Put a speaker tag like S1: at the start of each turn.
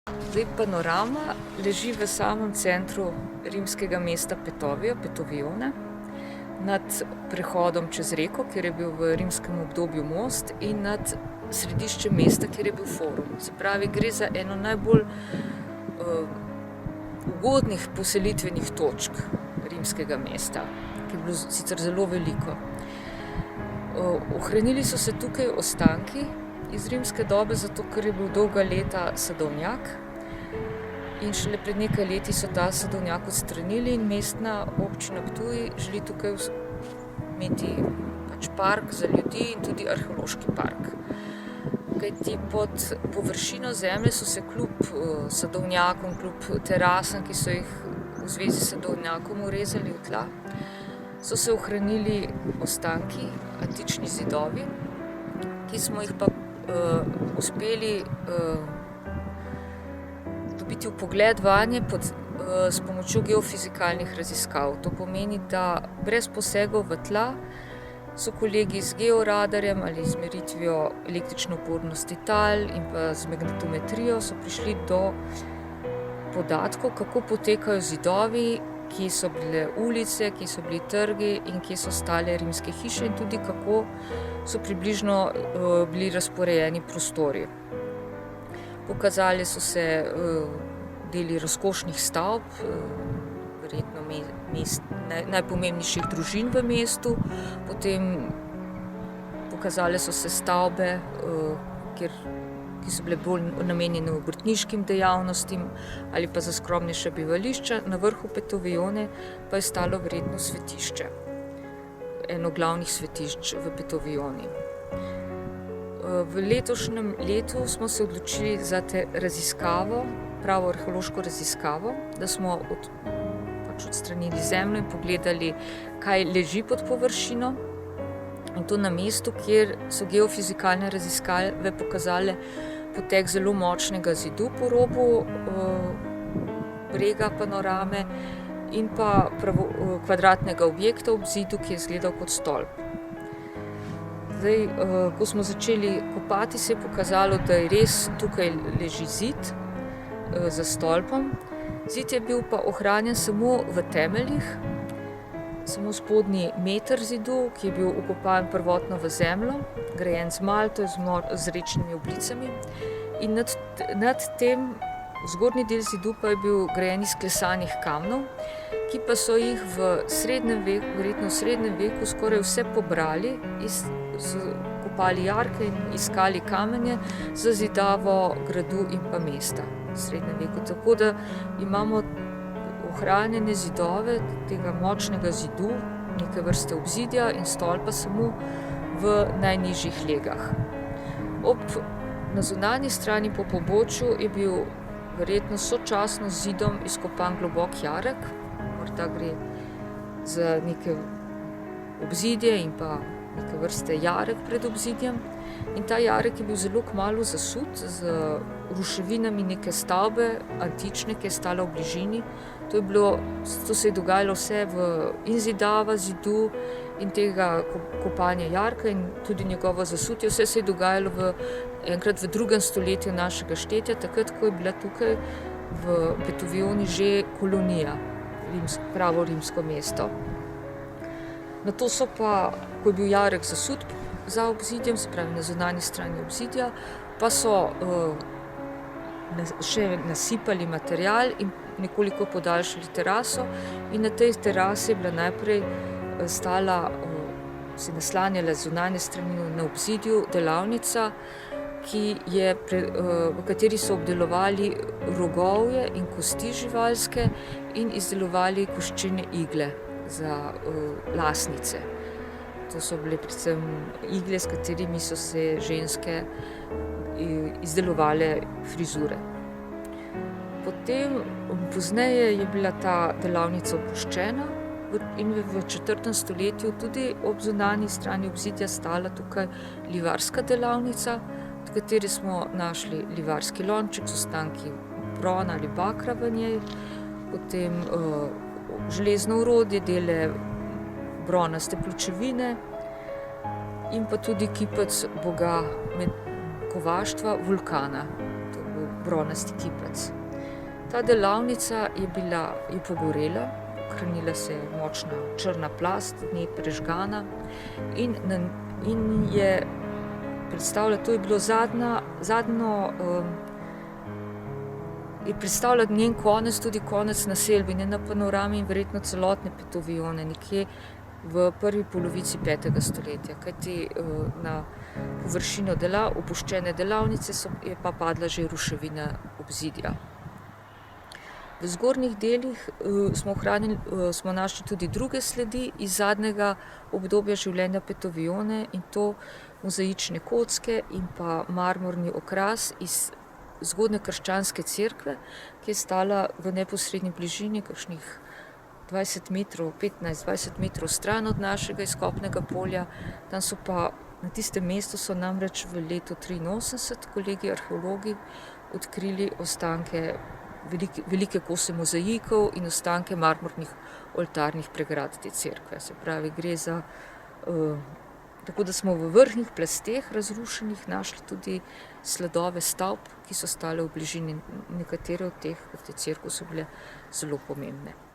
S1: Zdaj, Panorama leži v samem centru rimskega mesta Petovija, Petovione, nad prehodom čez reko, kjer je bil v rimskem obdobju most, in nad središčem mesta, kjer je bil forum. Se pravi, gre za eno najbolj ugodnih poselitvenih točk rimskega mesta, ki je bilo sicer zelo veliko. Ohranili so se tukaj ostanki iz rimske dobe, zato ker je bil dolga leta sadovnjak. In šele pred nekaj leti so ta sadovnjak odstranili in mestna občina Ptuj želi tukaj imeti park za ljudi in tudi arheološki park. Kajti pod površino zemlje so se kljub sadovnjakom, kljub terasam, ki so jih v zvezi s sadovnjakom urezali v tla, so se ohranili ostanki, antični zidovi, ki smo jih pa uspeli dobiti vpogled vanje s pomočjo geofizikalnih raziskav. To pomeni, da brez posegov v tla so kolegi z georadarjem ali z meritvijo električne upornosti tal in pa z magnetometrijo so prišli do podatkov, kako potekajo zidovi, kje so bile ulice, kje so bili trgi in kje so stale rimske hiše in tudi kako so približno bili razporejeni prostori. Pokazali so se deli razkošnih stavb, verjetno najpomembnejših družin v mestu, potem pokazale so se stavbe, ki so bile bolj namenjene obrtniškim dejavnostim ali pa za skromnejša bivališča. Na vrhu Petovione pa je stalo verjetno svetišče, eno glavnih svetišč v Petovioni. V letošnjem letu smo se odločili za raziskavo, pravo arheološko raziskavo, da smo odstranili zemljo in pogledali, kaj leži pod površino. In to na mestu, kjer so geofizikalne raziskave pokazale potek zelo močnega zidu po robu brega Panorame in pa kvadratnega objekta ob zidu, ki je izgledal kot stolp. Zdaj, ko smo začeli kopati, se je pokazalo, da je res tukaj leži zid za stolpom. Zid je bil pa ohranjen samo v temeljih, samo spodnji meter zidu, ki je bil vkopan prvotno v zemljo, grajen z malto, z rečnimi oblicami. In nad tem zgornji del zidu pa je bil grajen iz klesanih kamnov, ki pa so jih v srednjem veku, verjetno v srednjem veku, skoraj vse pobrali, kopali jarke in iskali kamenje za zidavo gradu in pa mesta v srednjem veku. Tako da imamo ohranjene zidove tega močnega zidu, neke vrste obzidja in stolpa samo v najnižjih legah. Na zunanji strani po pobočju je bil verjetno sočasno z zidom izkopan globok jarek, morda gre za neke obzidje in pa neke vrste jarek pred obzidjem. In ta jarek je bil zelo kmalu zasut z ruševinami neke stavbe, antične, ki je stala v bližini. To se je dogajalo vse in zidava zidu in tega kopanja jarka in tudi njegovo zasutje. Vse se je dogajalo enkrat v 2. stoletju našega štetja, takrat, ko je bila tukaj v Petovioni že kolonija, pravo rimsko mesto. Nato so pa, ko je bil jarek zasut za obzidjem, se pravi na zunanji strani obzidja, pa so še nasipali material in nekoliko podaljšali teraso. In na tej terasi je bila najprej se naslanjala z zunanje strani na obzidju delavnica, v kateri so obdelovali rogovje in kosti živalske in izdelovali koščene igle za lasnice. To so bile predvsem igle, s katerimi so se ženske izdelovale frizure. Pozneje je bila ta delavnica opuščena in v 4. stoletju tudi ob zunanji strani obzidja stala tukaj livarska delavnica, v kateri smo našli livarski lonček z ostanki brona ali bakra v njej, potem železno orodje, dele bronaste pločevine in pa tudi kipec boga kovaštva Vulkana. To je bil bronasti kipec. Ta delavnica je pogorela, hranila se je močna črna plast, v njej prežgana in je predstavljala, to je bilo je predstavljal njen konec, tudi konec naselbine na panorami in verjetno celotne Petovione, nekje v prvi polovici 5. stoletja, kajti na površino opuščene delavnice je pa padla že ruševina obzidja. V zgornjih delih smo našli tudi druge sledi iz zadnjega obdobja življenja Petovione, in to mozaične kocke in pa marmorni okras iz zgodnje krščanske cerkve, ki je stala v neposredni bližini, kakšnih 15-20 metrov stran od našega izkopnega polja. Tam so pa, na tistem mestu so namreč v letu 1983 kolegi arheologi odkrili ostanke, velike kose mozaikov in ostanke marmornih oltarnih pregrad te cerkve. Se pravi, gre za tako, da smo v vrhnjih plasteh razrušenih našli tudi sledove stavb, ki so stale v bližini. Nekatere od te cerkve so bile zelo pomembne.